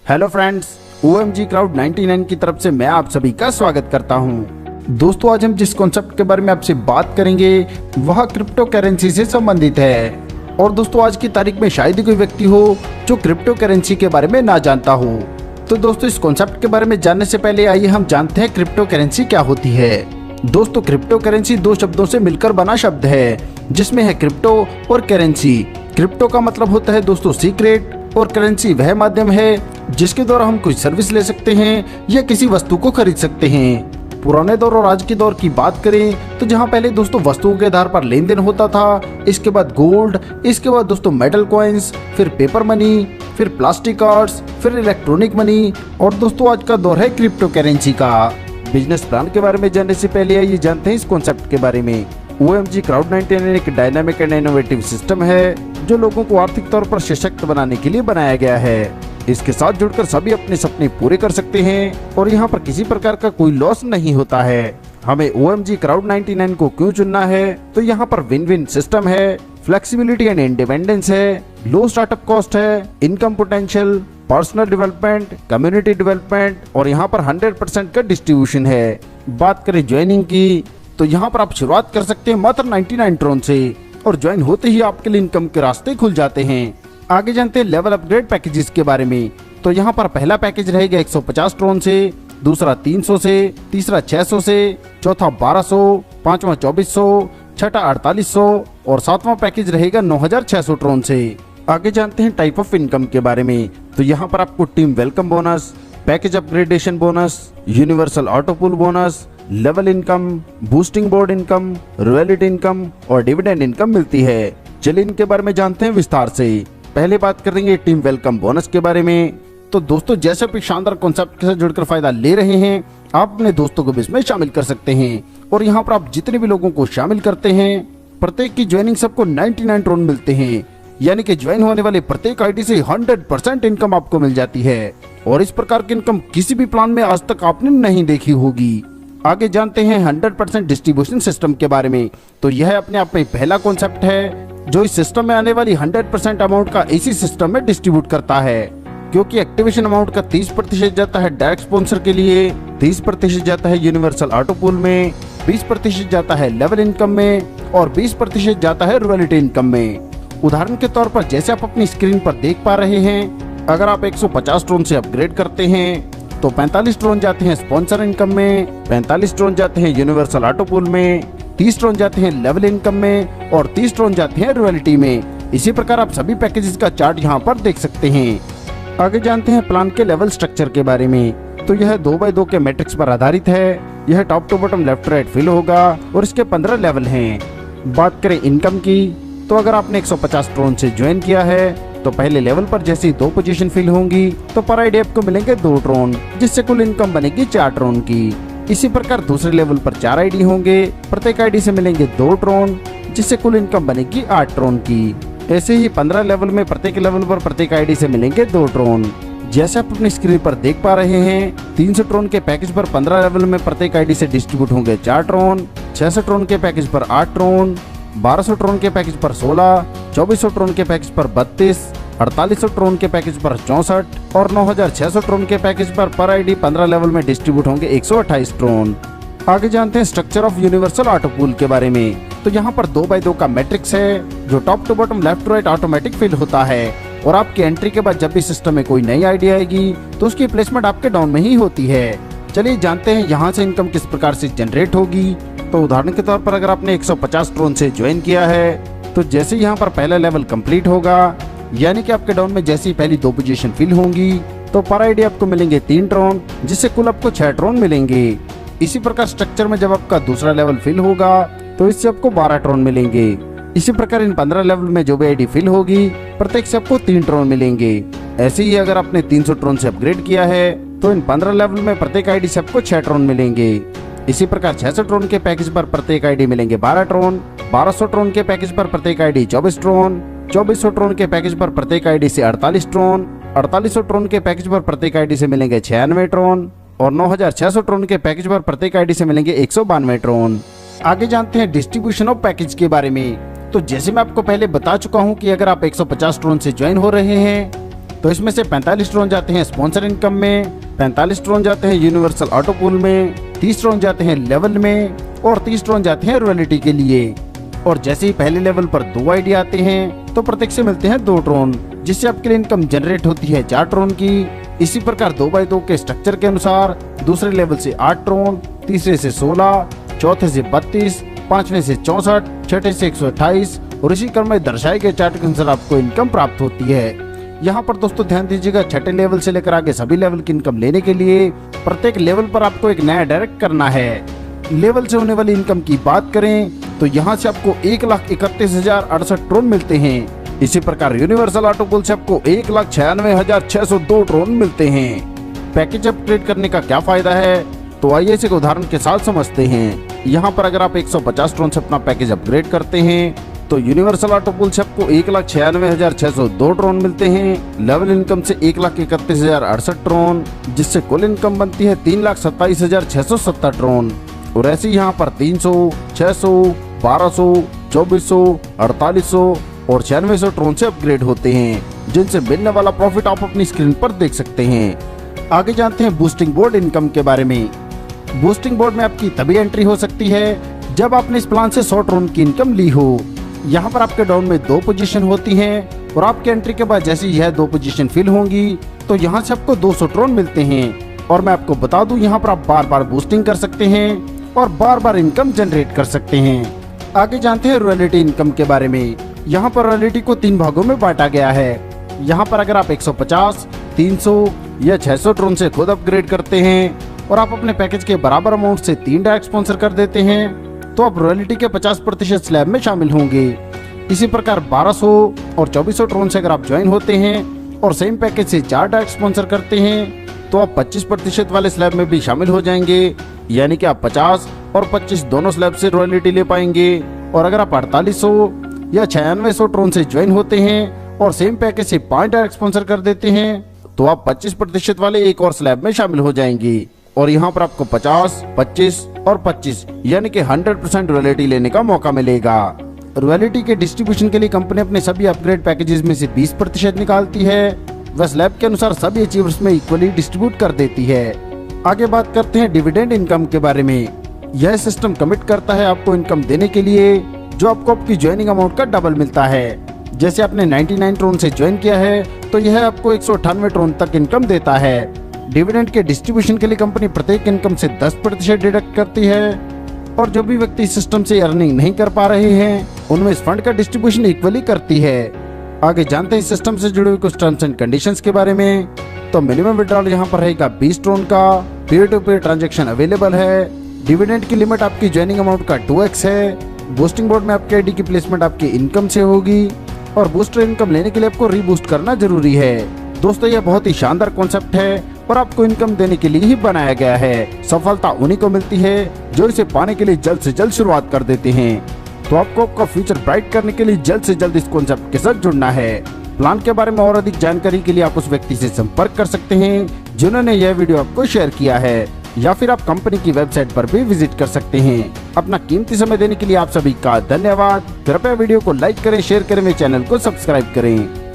Hello friends, OMG crowd 99 की तरफ से मैं आप सभी का स्वागत करता हूं। दोस्तों, आज हम जिस कॉन्सेप्ट के बारे में आपसे बात करेंगे वह क्रिप्टो करेंसी से संबंधित है। और दोस्तों, आज की तारीख में शायद ही कोई व्यक्ति हो जो क्रिप्टो करेंसी के बारे में ना जानता हो। तो दोस्तों, इस कॉन्सेप्ट के बारे में जानने से पहले आइए हम जानते हैं क्रिप्टो करेंसी क्या होती है। दोस्तों, क्रिप्टो करेंसी दो शब्दों से मिलकर बना शब्द है, जिसमें है क्रिप्टो और करेंसी। क्रिप्टो का मतलब होता है दोस्तों सीक्रेट, और करेंसी वह माध्यम है जिसके द्वारा हम कोई सर्विस ले सकते हैं या किसी वस्तु को खरीद सकते हैं। पुराने दौर और आज के दौर की बात करें तो जहां पहले दोस्तों वस्तुओं के आधार पर लेन देन होता था, इसके बाद गोल्ड, इसके बाद दोस्तों मेटल कॉइन्स, फिर पेपर मनी, फिर प्लास्टिक कार्ड्स, फिर इलेक्ट्रॉनिक मनी, और दोस्तों आज का दौर है क्रिप्टो करेंसी का। बिजनेस प्लान के बारे में जानने से पहले आइए जानते हैं इस कॉन्सेप्ट के बारे में। OMG क्राउड 99 एक डायनामिक एंड इनोवेटिव सिस्टम है जो लोगों को आर्थिक तौर पर सशक्त बनाने के लिए बनाया गया है। इसके साथ जुड़कर सभी अपने सपने पूरे कर सकते हैं और यहाँ पर किसी प्रकार का कोई लॉस नहीं होता है। हमें OMG क्राउड 99 को क्यों चुनना है, तो यहाँ पर विन विन सिस्टम है, फ्लेक्सिबिलिटी एंड इंडिपेंडेंस है, लो स्टार्टअप कॉस्ट है, income potential, personal development, community development, और यहाँ पर 100% का डिस्ट्रीब्यूशन है। बात करें ज्वाइनिंग की, तो यहाँ पर आप शुरुआत कर सकते हैं मात्र 99 ट्रोन से, और ज्वाइन होते ही आपके लिए इनकम के रास्ते खुल जाते हैं। आगे जानते हैं लेवल अपग्रेड पैकेजेस के बारे में। तो यहाँ पर पहला पैकेज रहेगा 150 ट्रोन से, दूसरा 300 से, तीसरा 600 से, चौथा 1200, पांचवा 2400, छठा 4800 और सातवां पैकेज रहेगा 9600 ट्रोन से। आगे जानते हैं टाइप ऑफ इनकम के बारे में। तो यहाँ पर आपको team welcome bonus, package upgradation bonus, universal auto pool bonus, level income, boosting board income, royalty income और डिविडेंड इनकम मिलती है। चलिए इनके बारे में जानते हैं विस्तार से। पहले बात करेंगे टीम वेलकम बोनस के बारे में। तो दोस्तों, जैसे आप एक शानदार कॉन्सेप्ट से जुड़कर फायदा ले रहे हैं, आप अपने दोस्तों को भी इसमें शामिल कर सकते हैं। और यहाँ पर आप जितने भी लोगों को शामिल करते हैं, प्रत्येक की ज्वाइनिंग सबको 99 ट्रोन मिलते हैं, यानी कि ज्वाइन होने वाले प्रत्येक आईडी से 100% इनकम आपको मिल जाती है। और इस प्रकार की इनकम किसी भी प्लान में आज तक आपने नहीं देखी होगी। आगे जानते हैं 100% डिस्ट्रीब्यूशन सिस्टम के बारे में। तो यह अपने आप में पहला कॉन्सेप्ट है जो इस सिस्टम में आने वाली 100% अमाउंट का इसी सिस्टम में डिस्ट्रीब्यूट करता है, क्योंकि एक्टिवेशन अमाउंट का 30% जाता है डायरेक्ट स्पॉन्सर के लिए, 30% जाता है यूनिवर्सल ऑटो पूल में, 20% जाता है लेवल इनकम में और 20% जाता है रॉयल्टी इनकम में। उदाहरण के तौर पर जैसे आप अपनी स्क्रीन पर देख पा रहे हैं, अगर आप 150 ट्रोन से अपग्रेड करते हैं तो 45 ट्रोन जाते हैं स्पॉन्सर इनकम में, 45 ट्रोन जाते हैं यूनिवर्सल ऑटो पूल में, 30 ट्रोन जाते हैं लेवल इनकम में और 30 ट्रोन जाते हैं रॉयल्टी में। इसी प्रकार आप सभी पैकेजेस का चार्ट यहाँ पर देख सकते हैं। आगे जानते हैं प्लान के लेवल स्ट्रक्चर के बारे में। तो यह 2x2 के मैट्रिक्स पर आधारित है। यह top to bottom left right fill होगा और इसके 15 लेवल हैं। बात करें इनकम की, तो अगर आपने 150 ट्रोन से ज्वाइन किया है तो पहले लेवल पर जैसे ही 2 पोजीशन फिल होंगी तो पर आईडी आपको मिलेंगे 2 ट्रोन, जिससे कुल इनकम बनेगी 4 ट्रोन की। इसी प्रकार दूसरे लेवल पर 4 आईडी होंगे, प्रत्येक आईडी से मिलेंगे 2 ट्रोन, जिससे कुल इनकम बनेगी 8 ट्रोन की। ऐसे ही 15 लेवल में प्रत्येक लेवल पर प्रत्येक आईडी से मिलेंगे 2 ट्रोन। जैसे आप अपनी स्क्रीन पर देख पा रहे हैं, 300 ट्रोन के पैकेज पर 15 लेवल में प्रत्येक आईडी से डिस्ट्रीब्यूट होंगे 4 ट्रोन, 600 ट्रोन के पैकेज पर 8 ट्रोन, 1200 ट्रोन के पैकेज पर 16, 2400 ट्रोन के पैकेज पर 32, 4800 ट्रोन के पैकेज पर 64 और 9600 ट्रोन के पैकेज पर आईडी 15 लेवल में डिस्ट्रीब्यूट होंगे 128 ट्रोन। आगे जानते हैं structure of universal auto pool के बारे में। तो यहाँ पर 2x2 का मैट्रिक्स है जो top to bottom left to right automatic fill होता है, और आपकी एंट्री के बाद जब भी सिस्टम में कोई नई आईडी आएगी तो उसकी प्लेसमेंट आपके डाउन में ही होती है। चलिए जानते हैं यहाँ से इनकम किस प्रकार से जनरेट होगी। तो उदाहरण के तौर पर अगर आपने 150 ट्रोन से ज्वाइन किया है तो जैसे यहाँ पर पहला लेवल कंप्लीट होगा, यानी कि आपके डाउन में जैसी पहली 2 पोजीशन फिल होंगी तो पर आईडी आपको मिलेंगे 3 ट्रोन, जिससे कुल आपको 6 ट्रोन मिलेंगे। इसी प्रकार स्ट्रक्चर में जब आपका दूसरा लेवल फिल होगा तो इससे आपको 12 ट्रोन मिलेंगे। इसी प्रकार इन 15 लेवल में जो भी आईडी फिल होगी प्रत्येक से आपको 3 ट्रोन मिलेंगे। ऐसे ही अगर आपने 300 ट्रोन से अपग्रेड किया है तो इन 15 लेवल में प्रत्येक आईडी से आपको 6 ट्रोन मिलेंगे। इसी प्रकार 600 ट्रोन के पैकेज पर प्रत्येक आईडी मिलेंगे 12 ट्रोन, 1200 ट्रोन के पैकेज पर प्रत्येक आईडी 24 ट्रोन, 2400 ट्रोन के पैकेज पर प्रत्येक आईडी से 48 ट्रोन, 4800 ट्रोन के पैकेज पर प्रत्येक आईडी से मिलेंगे 96 ट्रोन और 9600 ट्रोन के पैकेज पर प्रत्येक आईडी से मिलेंगे 192 ट्रोन। आगे जानते हैं डिस्ट्रीब्यूशन ऑफ पैकेज के बारे में। तो जैसे मैं आपको पहले बता चुका हूं कि अगर आप 150 ट्रोन से ज्वाइन हो रहे हैं तो इसमें से 45 ट्रोन जाते हैं स्पॉन्सर इनकम में, 45 ट्रोन जाते हैं यूनिवर्सल ऑटो पूल में, 30 ट्रोन जाते हैं लेवल में और 30 ट्रोन जाते हैं रॉयल्टी के लिए। और जैसे ही पहले लेवल पर 2 आईडी आते हैं तो प्रत्येक से मिलते हैं 2 ट्रोन, जिससे आपके लिए इनकम जनरेट होती है 4 ट्रोन की। इसी प्रकार 2x2 के स्ट्रक्चर के अनुसार दूसरे लेवल से 8 ट्रोन, तीसरे से 16, चौथे से 32, पांचवें से 64, छठे से 128 और इसी क्रम में दर्शाए गए चार्ट के अनुसार आपको इनकम प्राप्त होती है। यहाँ पर दोस्तों ध्यान दीजिएगा, छठे लेवल से लेकर आगे सभी लेवल की इनकम लेने के लिए प्रत्येक लेवल पर आपको एक नया डायरेक्ट करना है। लेवल से होने वाली इनकम की बात करें तो यहाँ से आपको 1,31,068 ट्रोन मिलते हैं। इसी प्रकार यूनिवर्सल ऑटो पूल से आपको 1,96,602 ट्रोन मिलते हैं। पैकेज अपग्रेड करने का क्या फायदा है, तो आइए इसे एक उदाहरण के साथ समझते हैं। यहाँ पर अगर आप 150 ट्रोन से अपना पैकेज अपग्रेड करते हैं तो यूनिवर्सल ऑटो पूल से आपको 1,96,602 ट्रोन मिलते हैं। लेवल इनकम से 1,31,068 ट्रोन, जिससे कुल इनकम बनती है 3,27,670 ट्रोन। और ऐसे यहाँ पर 300, 600, 1200, 2400, 4800 और 9600 ट्रोन से अपग्रेड होते हैं, जिनसे मिलने वाला प्रॉफिट आप अपनी स्क्रीन पर देख सकते हैं। आगे जानते हैं बूस्टिंग बोर्ड इनकम के बारे में। बूस्टिंग बोर्ड में आपकी तभी एंट्री हो सकती है जब आपने इस प्लान से 100 ट्रोन की इनकम ली हो। यहाँ पर आपके डाउन में 2 पोजीशन होती हैं और आपके एंट्री के बाद जैसे यह 2 पोजीशन फिल होंगी तो यहाँ से आपको 200 ट्रोन मिलते हैं। और मैं आपको बता दूं, यहाँ पर आप बार बार बूस्टिंग कर सकते हैं और बार बार इनकम जनरेट कर सकते हैं। आगे जानते हैं रॉयल्टी इनकम के बारे में। यहाँ पर रॉयल्टी को 3 भागों में बांटा गया है। यहाँ पर अगर आप 150, 300 या 600 ट्रोन से खुद अपग्रेड करते हैं और आप अपने पैकेज के बराबर अमाउंट से 3 डायरेक्ट स्पॉन्सर कर देते हैं तो आप रॉयल्टी के 50% स्लैब में शामिल होंगे। इसी प्रकार 1200 और 2400 ट्रोन से अगर आप ज्वाइन होते हैं और सेम पैकेज से 4 डायरेक्ट स्पॉन्सर करते हैं तो आप 25% वाले स्लैब में भी शामिल हो जाएंगे, यानी कि आप 50 और 25 दोनों स्लैब से रॉयल्टी ले पाएंगे। और अगर आप 4800 या 9600 ट्रोन से ज्वाइन होते हैं और सेम पैकेज से 5 डायरेक्ट स्पॉन्सर कर देते हैं तो आप 25% वाले एक और स्लैब में शामिल हो जाएंगे। और यहाँ पर आपको 50, 25 और 25 यानी कि 100% रॉयल्टी लेने का मौका मिलेगा। रॉयल्टी के डिस्ट्रीब्यूशन के लिए कंपनी अपने सभी अपग्रेड पैकेजेस में से 20% निकालती है, वह स्लैब के अनुसार सभी अचीवर्स में इक्वली डिस्ट्रीब्यूट कर देती है। आगे बात करते हैं डिविडेंड इनकम के बारे में। यह सिस्टम कमिट करता है आपको इनकम देने के लिए जो आपको आपकी ज्वाइनिंग अमाउंट का डबल मिलता है। जैसे आपने 99 ट्रोन से ज्वाइन किया है तो यह आपको 198 ट्रोन तक इनकम देता है। डिविडेंड के डिस्ट्रीब्यूशन के लिए कंपनी प्रत्येक इनकम से 10% डिडक्ट करती है और जो भी व्यक्ति इस सिस्टम से अर्निंग नहीं कर पा रहे हैं उनमें इस फंड का डिस्ट्रीब्यूशन इक्वली करती है। आगे जानते हैं इस सिस्टम से जुड़े हुए कुछ टर्म्स एंड कंडीशंस के बारे में। तो मिनिमम विड्रॉल यहाँ पर रहेगा 20 ट्रोन का, peer to peer transaction available है, डिविडेंड की लिमिट आपकी ज्वाइनिंग अमाउंट का 2x है, बूस्टिंग बोर्ड में आपके आईडी की प्लेसमेंट आपकी इनकम से होगी और बूस्टर इनकम लेने के लिए आपको रीबूस्ट करना जरूरी है। दोस्तों यह बहुत ही शानदार कॉन्सेप्ट है और आपको इनकम देने के लिए ही बनाया गया है। सफलता उन्हीं को मिलती है जो इसे पाने के लिए जल्द से जल्द शुरुआत कर देते हैं। तो आपको आपका फ्यूचर ब्राइट करने के लिए जल्द से जल्द इस कॉन्सेप्ट के साथ जुड़ना है। प्लान के बारे में और अधिक जानकारी के लिए आप उस व्यक्ति से संपर्क कर सकते हैं जिन्होंने यह वीडियो आपको शेयर किया है, या फिर आप कंपनी की वेबसाइट पर भी विजिट कर सकते हैं। अपना कीमती समय देने के लिए आप सभी का धन्यवाद। कृपया वीडियो को लाइक करें, शेयर करें, मेरे चैनल को सब्सक्राइब करें।